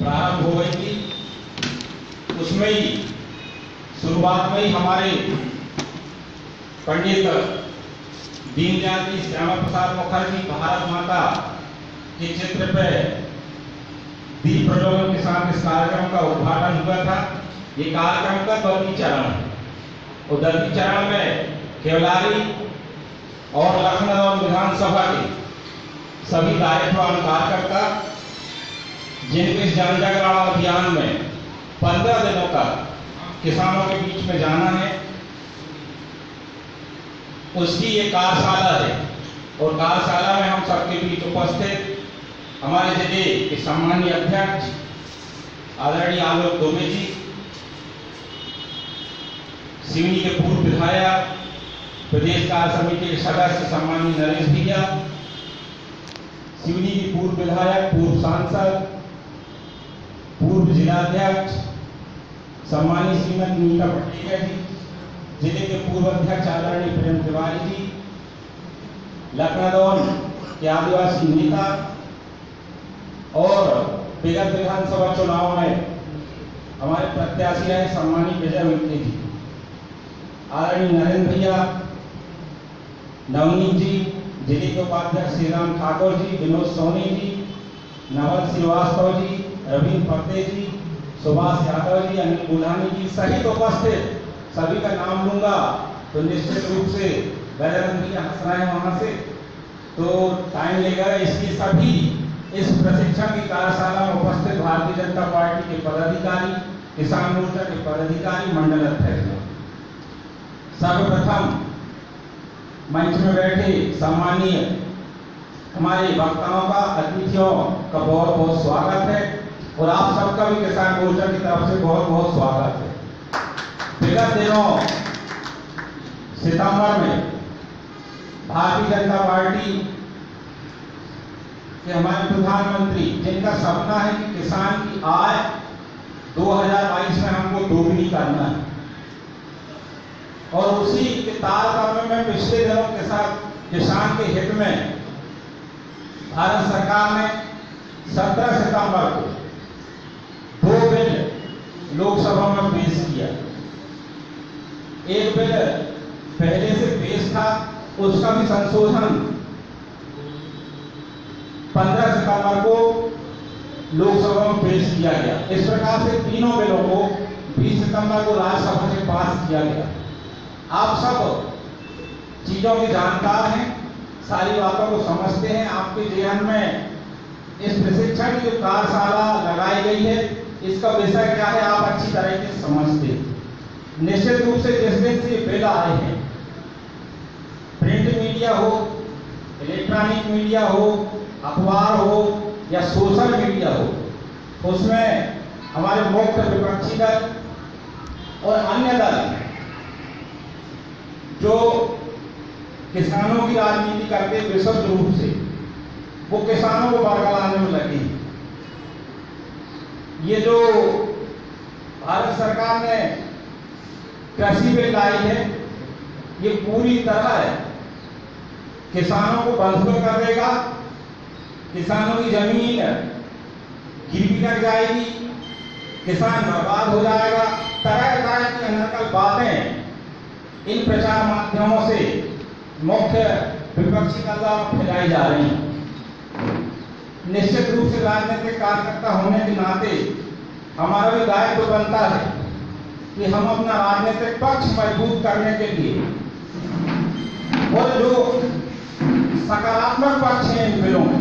प्रारंभ हो गई थी, उसमें ही शुरुआत में ही हमारे पंडित दीनदयाल जी श्यामा प्रसाद मुखर्जी भारत माता के चित्र पर दीप प्रज्वलन के साथ इस कार्यक्रम का उद्घाटन हुआ था। ये कार्यक्रम का 10वीं चरण है और 10वीं चरण में केवलारी और लखनऊ विधानसभा के सभी दायित्ववान कार्यकर्ता जिनको इस जन जागरण अभियान में 15 दिनों का किसानों के बीच में जाना है, उसकी ये कार्यशाला है। और कार्यशाला में हम सबके बीच उपस्थित हमारे जिले के सम्मानीय अध्यक्ष आदरणीय आलोक दुबे जी, सिवनी के पूर्व विधायक प्रदेश कार्य समिति के सदस्य सम्मानीय नरेश भैया, सिवनी की पूर्व विधायक, पूर्व सांसद, पूर्व जिलाध्यक्ष सम्मानीय श्रीमती नीता पटेल जी, जिले के पूर्व अध्यक्ष आदरणीय प्रेम तिवारी जी, लखनऊ के आदिवासी नेता और विगत विधानसभा चुनाव में हमारे प्रत्याशी रहे सम्मानीय विजय मित्रे जी, आदरणीय नरेंद्र भैया, नवनीत जी, जिले के उपाध्यक्ष श्रीराम ठाकुर जी, विनोद सोनी जी, नवल श्रीवास्तव जी, रविंद्र फतेह जी, सुभाष यादव जी, अनिल बुलानी जी सहित उपस्थित सभी का नाम लूंगा तो निश्चित रूप से गजानंद जी हंस रहे हैं वहां से, तो टाइम लेगा। इसलिए सभी इस प्रशिक्षण की कार्यशाला में उपस्थित भारतीय जनता पार्टी के पदाधिकारी, किसान मोर्चा के पदाधिकारी, मंडल अध्यक्ष, सर्वप्रथम मंच में बैठे सम्मानीय हमारे वक्ताओं का, अतिथियों का बहुत बहुत स्वागत है और आप सबका भी किसान मोर्चा की तरफ से बहुत बहुत स्वागत है। विगत दिनों सितंबर में भारतीय जनता पार्टी के हमारे प्रधानमंत्री, जिनका सपना है कि किसान की आय 2022 में हमको दोगुनी करना है, और उसी के तारतम्य में पिछले दिनों के साथ किसान के हित में भारत सरकार ने 17 सितंबर को 2 बिल लोकसभा में पेश किया। एक बिल पहले से पेश था, उसका भी संशोधन 15 सितंबर को लोकसभा में पेश किया गया। इस प्रकार से तीनों बिलों को 20 सितंबर को राज्यसभा से पास किया गया। आप सब चीजों के जानकार हैं, सारी बातों को समझते हैं। आपके जीवन में इस प्रशिक्षण की जो कार्यशाला लगाई गई है, इसका विषय क्या है आप अच्छी तरह से समझते हैं। निश्चित रूप से जिस दिन से बिल आए हैं, प्रिंट मीडिया हो, इलेक्ट्रॉनिक मीडिया हो, अखबार हो या सोशल मीडिया हो, उसमें हमारे मुख्य विपक्षी दल और अन्य दल जो किसानों की राजनीति करते विशुद्ध रूप से, वो किसानों को बरगलाने में लगे। ये जो भारत सरकार ने कृषि बिल लाई है, ये पूरी तरह किसानों को बंधुर कर देगा, किसानों की जमीन गिरवी लग जाएगी, किसान बर्बाद हो जाएगा। तरह तरह की अनर्गल बातें इन प्रचार माध्यमों से मुख्य विपक्षी दलों में फैलाई जा रही हैं। निश्चित रूप से राजनीतिक कार्यकर्ता होने के नाते हमारा भी दायित्व बनता है कि हम अपना राजनीतिक पक्ष मजबूत करने के लिए और जो सकारात्मक पक्ष है इन बिलों के,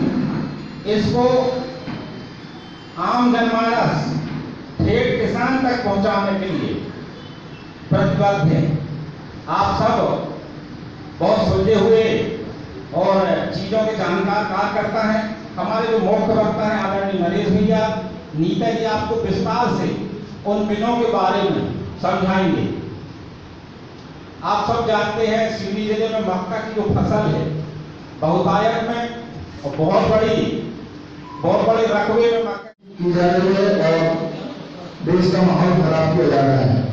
इसको आम जनमानस ठेठ किसान तक पहुंचाने के लिए प्रतिबद्ध है। आप सब बहुत सुलझे हुए और चीजों के जानकार कार्यकर्ता हैं। हमारे जो मुख्य वक्ता हैं आदरणीय नरेश भैया, नीता जी आपको विस्तार से उन बिलों के बारे में समझाएंगे। आप सब जानते हैं सिवनी जिले में मक्का की जो फसल है, बहुतायत में और बहुत बड़े रकबे में मक्का की जा रही है और देश का माहौल खराब किया जा रहा है।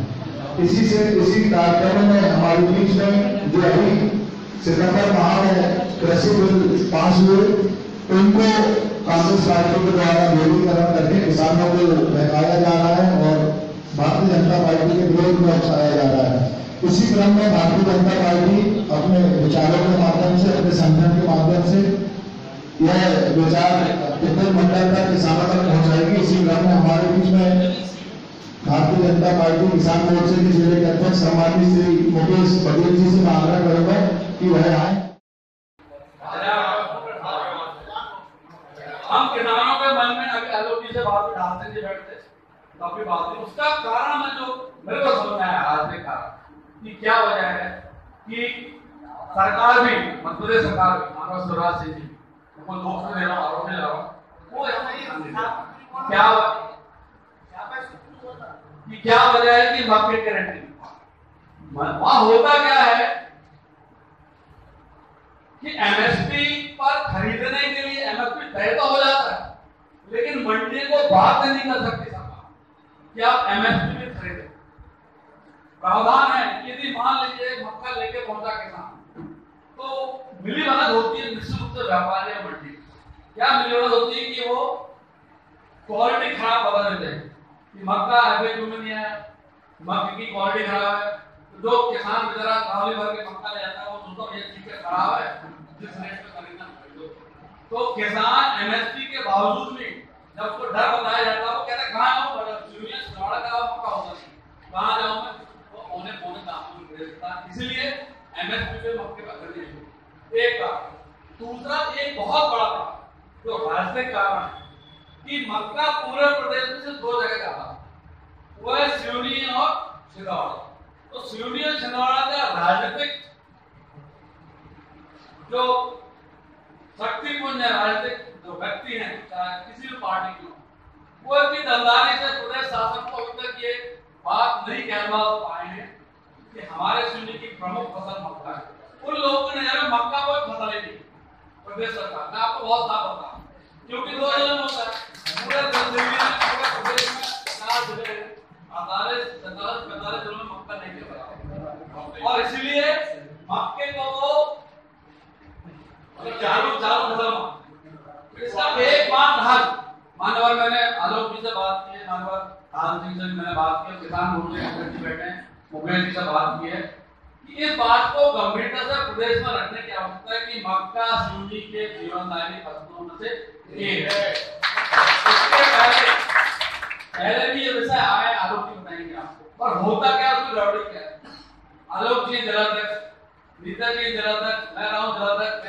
इसी कार्यक्रम में हमारे बीच में जो अभी सितंबर माह में कृषि बिल पास हुए, उनको कांग्रेस पार्टी के द्वारा विरोधीकरण करके किसानों को बहकाया जा रहा है और भारतीय जनता पार्टी के विरोध में उकसाया जा रहा है। इसी क्रम में भारतीय जनता पार्टी अपने विचारों के माध्यम से, अपने संगठन के माध्यम से यह विचार तिब्बत मंडल तक किसानों तक पहुंचाएगी। इसी क्रम में हमारे बीच में भारतीय जनता पार्टी किसान मोर्चे के जिले के अध्यक्ष सम्मानित श्री मुकेश पटेल जी से मैं आग्रह करूंगा कि वह आए। हम किसानों के मन में अभी आलोक जी से बात डालते जी बैठते काफी बात है। उसका कारण है जो मेरे को समझ में आया आज से कारण कि क्या वजह है कि सरकार भी, मध्य प्रदेश सरकार भी, मानव स्वराज सिंह जी को दोस्त दे रहा हूँ, आरोप ले रहा हूँ, वो क्या वजह है कि मार्केट गारंटी वहां होता क्या है कि एमएसपी पर खरीदने के लिए एमएसपी तय तो हो जाता है, लेकिन मंडी को बात नहीं कर सकती सरकार कि आप एमएसपी में खरीदें। प्रावधान है यदि मान लीजिए मक्का लेके पहुंचा किसान तो मिली भगत होती है निश्चित रूप से व्यापारी या मंडी। क्या मिली भगत होती है कि वो क्वालिटी खराब बता देते हैं कि मक्का एफएक्यू में नहीं आया, मक्के की क्वालिटी खराब है, तो जो किसान बेचारा कावली भर के मक्का ले जाता है वो सोचता है ये चीज खराब है, जिस रेट पे खरीदना खरीदो। तो किसान एमएसपी के बावजूद भी जब उसको डर बताया जाता है वो कहता है कहाँ जाऊँ, यूनियन सिलवाड़ा का मक्का होता नहीं, कहाँ जाऊँ मैं, तो औने पौने दाम में बेचता। इसलिए एमएसपी पे मक्के का खरीद एक कारण। दूसरा एक बहुत बड़ा कारण जो राजनीतिक कारण है कि मक्का पूरे प्रदेश में सिर्फ दो जगह जाता है, वो है सिवनी और छिंदवाड़ा। तो सिवनी और छिंदवाड़ा का राजनीतिक जो शक्तिपुंज है, राजनीतिक जो व्यक्ति हैं चाहे किसी भी पार्टी की, वो इतनी दमदारी से प्रदेश शासन को अभी तक ये बात नहीं कहलवा पाए हैं कि हमारे सिवनी की प्रमुख फसल मक्का है। उन लोगों की नजर में मक्का कोई फसल ही नहीं प्रदेश सरकार। मैं आपको बहुत साफ बताऊं क्योंकि दो एलएम होता है पूरे दिल्ली में, पूरे प्रदेश में 50 जिले हैं, 48 जिलों में मक्का नहीं मिल रहा और इसीलिए मक्के को चालू फसल इसका एक बात हल मानवर मैंने आलोक जी से बात की है, मानवर आलोक सिंह से मैंने बात की, किसान मोर्चे बैठे हैं मुकेश जी से बात की है कि इस बात को गंभीरता से प्रदेश में रखने की आवश्यकता है कि मक्का सिवनी के जीवनदायी फसलों में से एक है। इसके पहले भी ये विषय आए, आलोक जी बताएंगे आपको, पर होता क्या उसकी गड़बड़ी क्या है। आलोक जी जलाध्यक्ष, नीता जी जलाध्यक्ष, मैं रहा हूँ जलाध्यक्ष,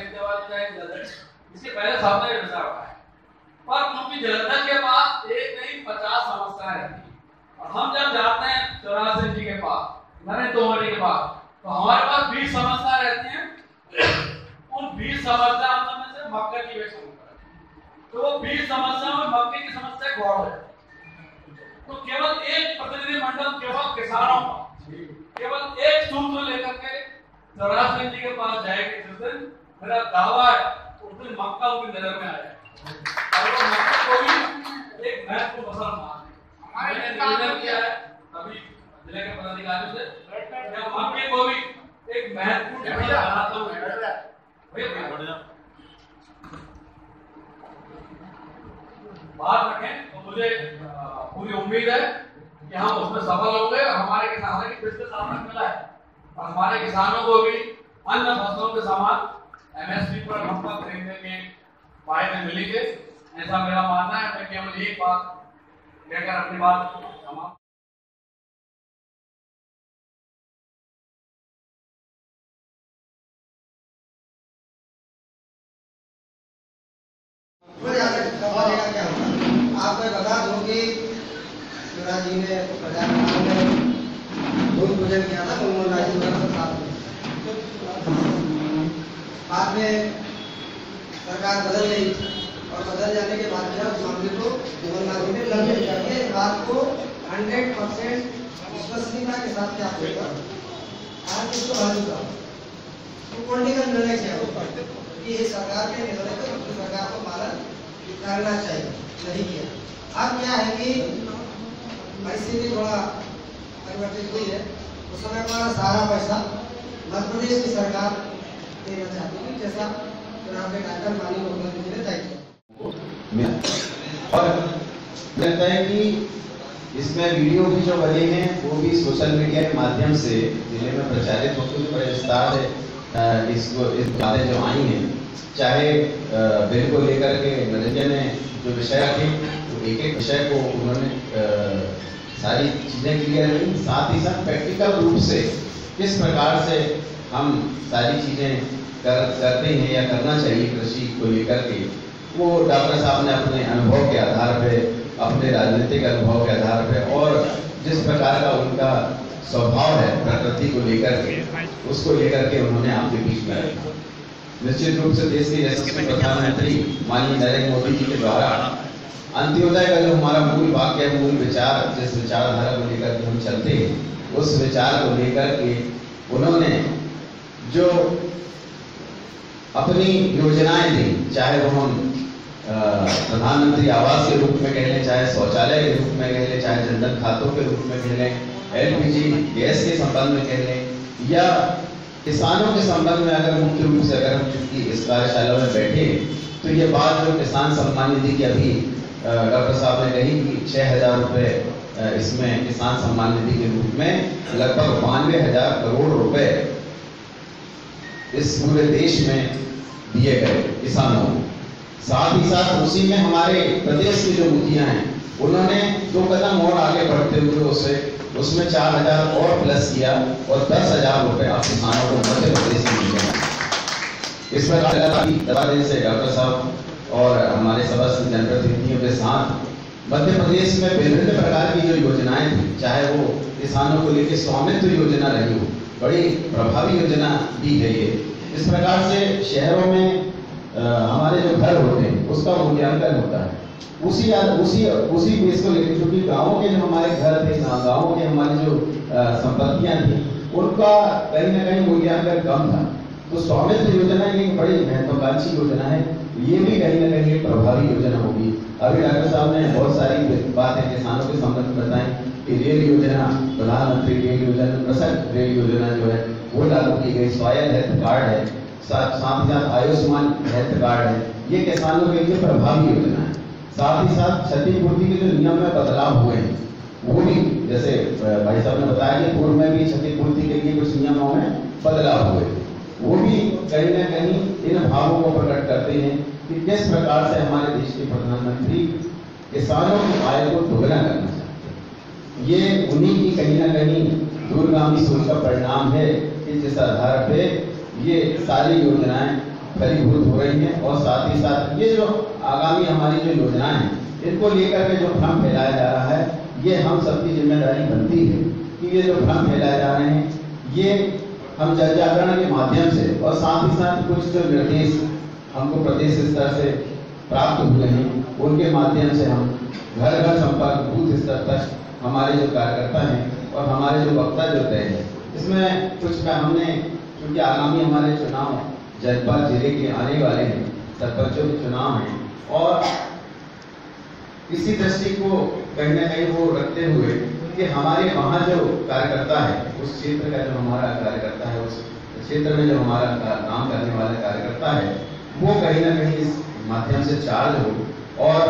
इसके पहले सामने ये विषय हुआ है, पर क्योंकि जलाध्यक्ष के पास एक नहीं 50 समस्याएं रहती है और हम जब जाते हैं स्वराज सिंह जी के पास, नरेंद्र तोमर जी के पास, तो हमारे पास 20 समस्या रहती हैं। उन 20 समस्याओं में से मक्का की एक समस्या है, तो वो 20 समस्याओं में मक्के की समस्या गौर है। तो केवल एक प्रतिनिधिमंडल केवल किसानों का केवल एक सूत्र लेकर के स्वराज सिंह जी के पास जाएगी, जिस दिन मेरा दावा है उस दिन मक्का उनकी नजर में आएगा और वो मक्का को भी एक महत्वपूर्ण फसल माने। मैंने निवेदन किया है अभी जिले के पदाधिकारियों से मक्के को भी एक महत्वपूर्ण फसल बनाते हुए बात रखें तो मुझे पूरी उम्मीद है कि हम उसमें सफल होंगे और हमारे किसानों की बिजनेस सामने मिला है और हमारे किसानों को भी अन्य फसलों के समान एमएसपी पर मक्का खरीदने के फायदे मिलेंगे, ऐसा मेरा मानना है। मैं केवल एक बात कहकर अपनी बात समाप्त आपको बता दूं कि शिवराज जी ने प्रधानमंत्री ने भूमि पूजन किया था मनमोहन राजी के साथ में। बाद में सरकार बदल गई और बदल जाने के बाद उस मामले को मनमोहन राजी ने लंबित करके इस बात को 100% विश्वसनीयता के साथ क्या होगा आज इसको हल हुआ तो पॉलिटिकल निर्णय किया कि इस सरकार के निर्णय को दूसरी सरकार को पालन करना चाहिए, नहीं किया। अब क्या है कि परिस्थिति थोड़ा परिवर्तित हुई है। उस समय पर सारा पैसा मध्य प्रदेश की सरकार देना चाहती थी, जैसा चुनाव के टाइम पर माननीय मुख्यमंत्री ने तय किया। और लगता है कि इसमें वीडियो भी जो बने हैं वो भी सोशल मीडिया के माध्यम से जिले में प्रचारित होते हुए बड़े विस्तार से इस बातें जो आई हैं, चाहे बिल को लेकर के नरेंद्र ने जो विषय थे तो एक एक विषय को उन्होंने सारी चीजें क्लियर की, साथ ही साथ प्रैक्टिकल रूप से किस प्रकार से हम सारी चीजें करते हैं या करना चाहिए कृषि को लेकर के, वो डॉक्टर साहब ने अपने अनुभव के आधार पे, अपने राजनीतिक अनुभव के आधार पे और जिस प्रकार का उनका स्वभाव है प्रकृति को लेकर के, उसको लेकर के उन्होंने आपके बीच में रखा। निश्चित रूप से देश के यशस्वी प्रधानमंत्री माननीय नरेंद्र मोदी जी के द्वारा अंत्योदय का जो हमारा मूल वाक्य, मूल विचार, जिस विचारधारा को लेकर के हम चलते हैं, उस विचार को लेकर के उन्होंने जो अपनी योजनाएं दी, चाहे वो हम प्रधानमंत्री आवास के रूप में कह लें, चाहे शौचालय के रूप में कह लें, चाहे जनधन खातों के रूप में कह लें, एलपीजी गैस के संबंध में कह लें, या किसानों के संबंध में अगर मुख्य रूप से अगर हम चूंकि इस कार्यशाला में बैठे तो ये बात जो किसान सम्मान निधि की अभी डॉक्टर साहब ने कही कि 6,000 रुपए इसमें किसान सम्मान निधि के रूप में लगभग 92,000 करोड़ रुपए इस पूरे देश में दिए गए किसानों को। साथ ही साथ उसी में हमारे प्रदेश की जो मुखिया हैं उन्होंने 2 कदम और आगे बढ़ते हुए उसमें 4,000 और प्लस किया और 10,000 रुपए आप किसानों को मध्य प्रदेश में दिए। इस प्रकार से डॉक्टर साहब और हमारे समस्त जनप्रतिनिधियों के साथ मध्य प्रदेश में विभिन्न प्रकार की जो योजनाएं थी, चाहे वो किसानों को लेकर स्वामित्व योजना रही हो, बड़ी प्रभावी योजना दी गई है। इस प्रकार से शहरों में हमारे जो घर होते हैं उसका मूल्यांकन होता है, उसी बेस को लेकर, क्योंकि गाँव के जो हमारे घर थे, गाँव के हमारी जो संपत्तियां थी उनका कहीं ना कहीं मूल्यांकन कम था। तो स्वामित्व योजना एक बड़ी महत्वाकांक्षी योजना है, ये भी कहीं ना कहीं एक प्रभावी योजना होगी। अभी डॉक्टर साहब ने बहुत सारी बातें किसानों के संबंध में बताई कि रेल योजना, प्रधानमंत्री रेल योजना, प्रसन्न रेल योजना जो है वो लागू की गई, स्वायत्त हेल्थ कार्ड है, साथ ही साथ आयुष्मान हेल्थ कार्ड है, ये किसानों के लिए प्रभावी योजना है। साथ ही साथ क्षतिपूर्ति के जो नियम में बदलाव हुए हैं वो भी, जैसे भाई साहब ने बताया कि पूर्व में भी क्षतिपूर्ति के लिए कुछ नियमों में बदलाव हुए, वो भी कहीं ना कहीं इन भावों को प्रकट करते हैं कि किस प्रकार से हमारे देश के प्रधानमंत्री किसानों की आय को दोगुना करना चाहते हैं। ये उन्हीं की कहीं ना कहीं दूरगामी सोच का परिणाम है कि जिस आधार पे ये सारी योजनाएं फलीभूत हो रही हैं, और साथ ही साथ ये जो आगामी हमारी जो योजनाएं हैं इनको लेकर के जो भ्रम फैलाया जा रहा है, ये हम सबकी जिम्मेदारी बनती है कि ये जो भ्रम फैलाए जा रहे हैं ये हम जन जागरण के माध्यम से, और साथ ही साथ कुछ जो निर्देश हमको प्रदेश स्तर से प्राप्त हुए हैं उनके माध्यम से हम घर घर संपर्क, बूथ स्तर तक हमारे जो कार्यकर्ता हैं और हमारे जो वक्ता जो तय है, इसमें कुछ हमने, क्योंकि आगामी हमारे चुनाव जनपद जिले के आने वाले हैं, सरपंचों के चुनाव हैं, और इसी दृष्टि को कहीं ना कहीं वो रखते हुए कि हमारे वहाँ जो कार्यकर्ता है, उस क्षेत्र का जो हमारा कार्यकर्ता है, उस क्षेत्र में जो हमारा काम करने वाला कार्यकर्ता है, वो कहीं ना कहीं इस माध्यम से चार्ज हो। और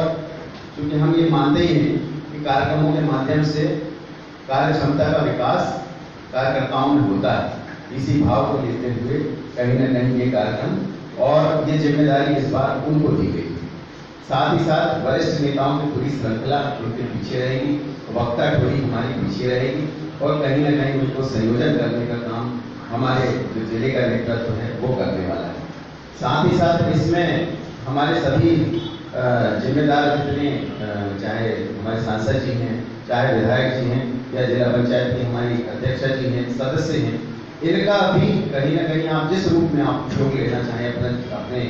क्योंकि हम ये मानते ही हैं कि कार्यक्रमों के माध्यम से कार्य क्षमता का विकास कार्यकर्ताओं में होता है, इसी भाव को लेते हुए कहीं ना कहीं ये कार्यक्रम और ये जिम्मेदारी इस बार उनको दी गई। साथ ही साथ वरिष्ठ नेताओं की पूरी श्रृंखला उनके पीछे रहेगी, वक्ता टोली हमारी पीछे रहेगी, और कहीं ना कहीं उनको संयोजन करने का काम हमारे जो जिले का नेतृत्व है वो करने वाला है। साथ ही साथ इसमें हमारे सभी जिम्मेदार जितने, चाहे हमारे सांसद जी हैं, चाहे विधायक जी हैं, या जिला पंचायत की हमारी अध्यक्षा जी हैं, सदस्य हैं, इनका भी कहीं ना कहीं आप जिस रूप में आप योग लेना चाहें, अपने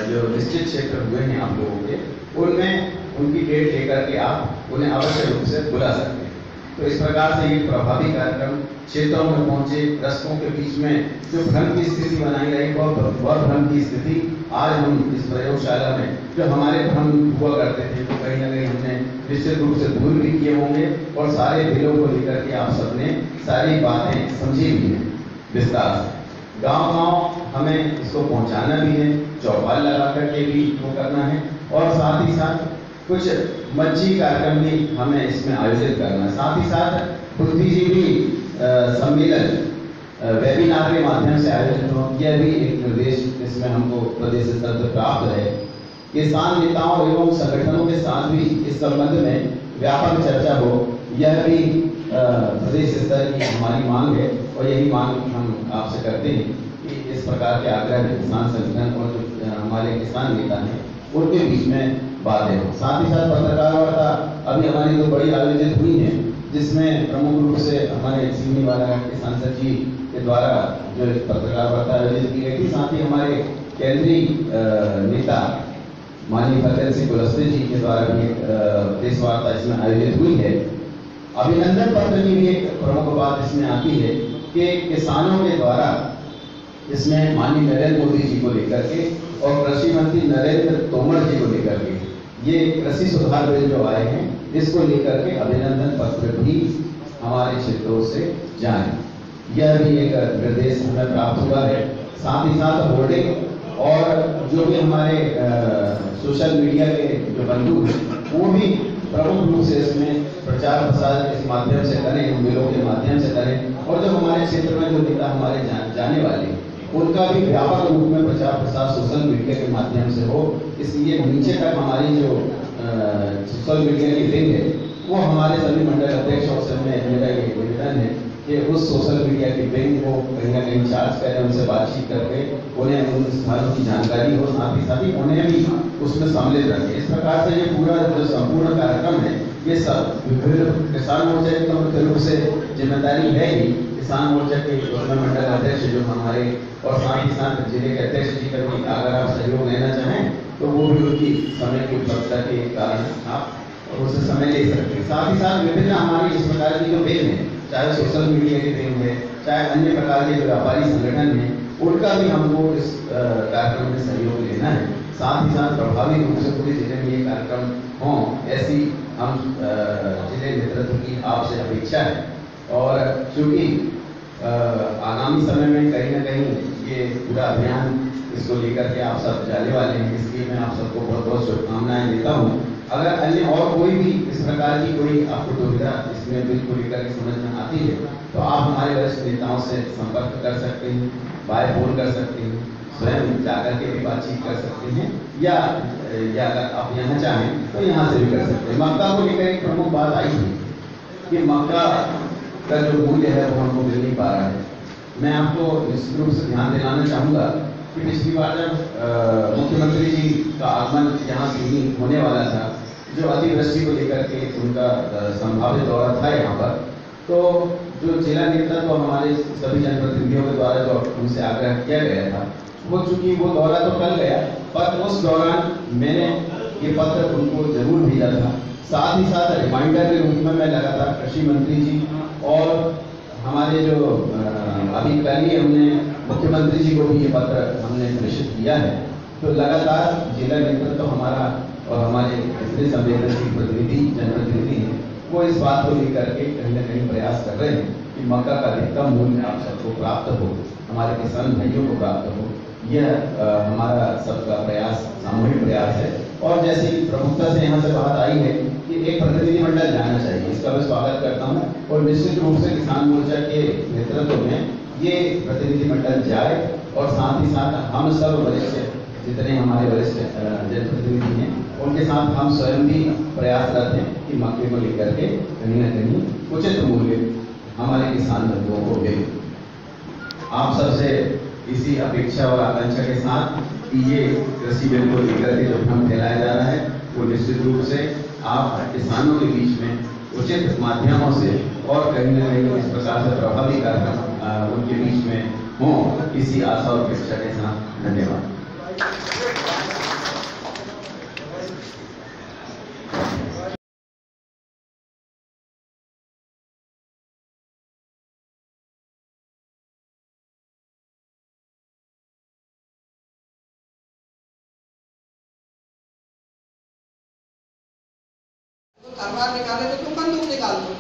जो निश्चित क्षेत्र हुए हैं आप लोगों के, उनमें उनकी डेट लेकर के आप उन्हें अवश्य रूप से बुला सकते हैं। तो इस प्रकार से ये प्रभावी कार्यक्रम क्षेत्रों में पहुंचे, दर्शकों के बीच में जो भ्रम की स्थिति बनाई गई, वह भ्रम की स्थिति आज हम इस प्रयोगशाला में जो हमारे भ्रम हुआ करते थे, तो कहीं ना कहीं हमने निश्चित रूप से दूर भी किए होंगे, और सारे बिलों को लेकर के आप सबने सारी बातें समझी भी हैं विस्तार से। गाँव हमें इसको पहुंचाना भी है, चौपाल लगा करके भी वो करना है, और साथ ही साथ कुछ मंची कार्यक्रम भी हमें इसमें आयोजित करना है। साथ ही साथ बुद्धिजीवी सम्मेलन वेबिनार के माध्यम से आयोजित हो, यह भी एक निर्देश इसमें हमको प्रदेश स्तर से प्राप्त है। किसान नेताओं एवं संगठनों के साथ भी इस संबंध में व्यापक चर्चा हो, यह भी प्रदेश स्तर की हमारी मांग है, और यही मांग हम आपसे करते हैं कि इस प्रकार के आग्रह किसान संगठन और जो हमारे किसान नेता हैं उनके बीच में बातें हो। साथ ही साथ पत्रकार वार्ता अभी हमारी जो बड़ी आयोजित हुई है, जिसमें प्रमुख रूप से हमारे सिवनी बालाघाट के सांसद जी के द्वारा जो पत्रकार वार्ता आयोजित की गई थी, साथ ही हमारे केंद्रीय नेता माननीय फतेह सिंह कुलस्ते जी के द्वारा भी प्रेस वार्ता इसमें आयोजित हुई है। अभिनंदन पत्र की भी एक प्रमुख बात इसमें आती है कि किसानों के द्वारा इसमें माननीय नरेंद्र मोदी जी को लेकर के और कृषि मंत्री नरेंद्र तोमर जी को लेकर के ये कृषि सुधार बिल जो आए हैं, इसको लेकर के अभिनंदन पत्र भी हमारे क्षेत्रों से जाए, यह भी एक निर्देश हमें प्राप्त हुआ है। साथ ही साथ होर्डिंग और जो भी हमारे सोशल मीडिया के जो बंधु हैं वो भी प्रमुख रूप से इसमें प्रचार प्रसार इस माध्यम से करें, बिलों के माध्यम से करें, और जो हमारे क्षेत्र में जो नेता हमारे जाने वाले उनका भी व्यापक रूप में प्रचार प्रसार सोशल मीडिया के माध्यम से हो। इसलिए नीचे तक हमारी जो सोशल मीडिया की लिंक है वो हमारे सभी मंडल अध्यक्ष और सब में मेरा ये निवेदन है कि उस सोशल मीडिया की लिंक को कहीं ना कहीं चार्ज करें, उनसे बातचीत करके उन्हें उन स्थानों की जानकारी हो, साथ ही उन्हें भी उसमें सम्मिलित रखें। इस प्रकार से ये पूरा जो संपूर्ण कार्यक्रम है, ये सब किसान मोर्चा की मुख्य रूप से जिम्मेदारी है ही किसान मोर्चा के मंडल अध्यक्ष जो हमारे, और साथ ही साथ जिले के अध्यक्ष जी का भी अगर आप सहयोग लेना चाहें तो वो भी उनकी समय की उपलब्धता के कारण आप उससे समय ले सकते हैं। साथ ही साथ विभिन्न हमारी इस प्रकार की जो बिल है, चाहे सोशल मीडिया की बिल है, चाहे अन्य प्रकार के जो व्यापारी संगठन है, उनका भी हमको इस कार्यक्रम में सहयोग लेना है। साथ ही साथ प्रभावी रूप से पूरे जिले में ये कार्यक्रम हों, ऐसी हम जिले नेतृत्व की आपसे अपेक्षा है। और चूंकि आगामी समय में कहीं ना कहीं ये पूरा अभियान इसको लेकर के आप सब जाने वाले हैं, इसलिए मैं आप सबको बहुत बहुत शुभकामनाएं देता हूँ। अगर अन्य और कोई भी इस प्रकार की कोई आपको दुविधा इसमें बिल को लेकर के समझ में आती है तो आप हमारे वरिष्ठ नेताओं से संपर्क कर सकते हैं, बाय फोन कर सकते हैं, स्वयं जाकर के भी बातचीत कर सकते हैं, या अगर आप यहाँ चाहें तो यहाँ से भी कर सकते हैं। मक्का को लेकर एक प्रमुख बात आई है कि मक्का का जो मूल्य है वो हमको मिल नहीं पा रहा है। मैं आपको निश्चित रूप से ध्यान दिलाना चाहूँगा कि पिछली बार जब मुख्यमंत्री जी का आगमन यहाँ से ही होने वाला था, जो अतिवृष्टि को लेकर के उनका संभावित दौरा था यहाँ पर, तो जो जिला नेतृत्व तो हमारे सभी जनप्रतिनिधियों के द्वारा जो उनसे आग्रह किया गया था, वो चूंकि वो दौरा तो कल गया, पर उस दौरान मैंने ये पत्र उनको जरूर भेजा था। साथ ही साथ रिमाइंडर के रूप में मैं लगातार कृषि मंत्री जी और हमारे जो अभी कल ही हमने मुख्यमंत्री जी को भी ये पत्र हमने प्रेषित किया है। तो लगातार जिला नेतृत्व तो हमारा और हमारे जितने संवेदनशील प्रतिनिधि जनप्रतिनिधि हैं वो इस बात को लेकर के कहीं ना कहीं प्रयास कर रहे हैं कि मक्का का अधिकतम मूल्य आप सबको प्राप्त हो, हमारे किसान भाइयों को प्राप्त हो। यह हमारा सबका प्रयास, सामूहिक प्रयास है। और जैसे प्रमुखता से यहाँ से बात आई है कि एक प्रतिनिधिमंडल जाना चाहिए, इसका मैं स्वागत करता हूँ, और निश्चित रूप से किसान मोर्चा के नेतृत्व में ये प्रतिनिधिमंडल जाए, और साथ ही साथ हम सब वरिष्ठ जितने हमारे वरिष्ठ जनप्रतिनिधि हैं उनके साथ हम स्वयं भी प्रयासरत हैं कि मक्के को लेकर के कहीं ना कहीं उचित मूल्य हमारे किसान बंधुओं को दें। आप सबसे इसी अपेक्षा और आकांक्षा के साथ कि ये कृषि बिल को लेकर के जो भ्रम फैलाया जा रहा है वो निश्चित रूप से आप किसानों के बीच में उचित माध्यमों से और कहीं ना कहीं इस प्रकार से प्रभावी कार्यक्रम उनके बीच में हो, इसी आशा और अपेक्षा के साथ धन्यवाद। तलवार निकाले तो तुम बंदूक निकाल दो।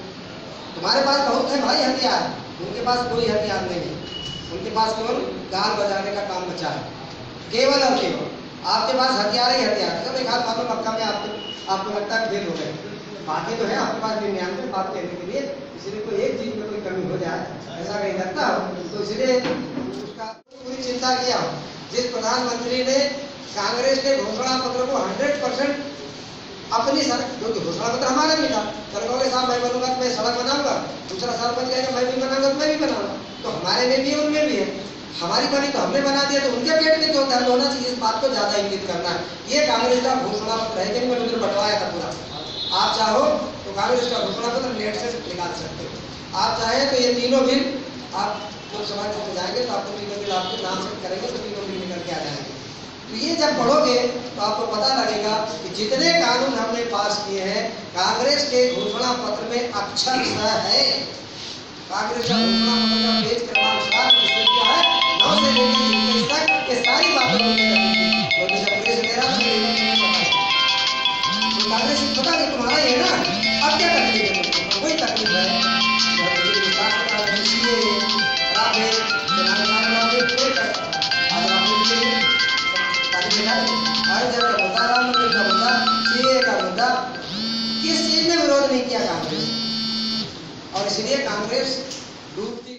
तुम्हारे पास बहुत है भाई हथियार, उनके पास कोई हथियार नहीं है। उनके पास केवल गाल बजाने का काम बचा है, केवल और केवल। आपके पास हथियार ही हथियार। जब एक हाथ मानो मक्का में आपको लगता है फेल हो गए, बाकी तो है आपके पास 99 बात कहने के लिए, इसलिए कोई एक चीज में कोई कमी हो जाए ऐसा कहीं लगता हो तो इसलिए उसका पूरी चिंता किया। जिस प्रधानमंत्री ने कांग्रेस के घोषणा पत्र को 100% अपनी सड़क, जो घोषणा पत्र हमारा भी था, कहोगे साहब मैं बनूंगा तो मैं सड़क बनाऊंगा, दूसरा सरपंच कहेगा मैं भी बनाऊंगा तो मैं भी बनाऊंगा, तो हमारे में भी है उनमें भी है, हमारी बनी तो हमने बना दिया, तो उनके पेट में क्यों दर्द होना चाहिए, इस बात को ज्यादा इंगित करना है। ये कांग्रेस का घोषणा पत्र है कि मैंने उधर बंटवाया था पूरा। आप चाहो तो कांग्रेस का घोषणा पत्र नेट से निकाल सकते हो, आप चाहे तो ये तीनों बिल आप लोकसभा में जाएंगे तो आपको तीनों बिल आपको नाम से करेंगे तो तीनों बिल निकल के आ जाएंगे। तो ये जब पढ़ोगे तो आपको पता लगेगा कि जितने कानून हमने पास किए हैं कांग्रेस के घोषणा पत्र में अक्षरशः है। कांग्रेस का घोषणा पत्र का पेज क्रमांक 7 इसमें क्या है, 9 से लेकर 21 तक ये सारी बातें होने लगेंगी। और जब पूरे से 13 तो कांग्रेस को पता नहीं तुम्हारा ये ना, अब क्या तकलीफ है, कोई तकलीफ है हर जगह मुद्दा, राम मंदिर का मुद्दा, सीए का मुद्दा, किस चीज ने विरोध नहीं किया कांग्रेस, और इसलिए कांग्रेस डूबती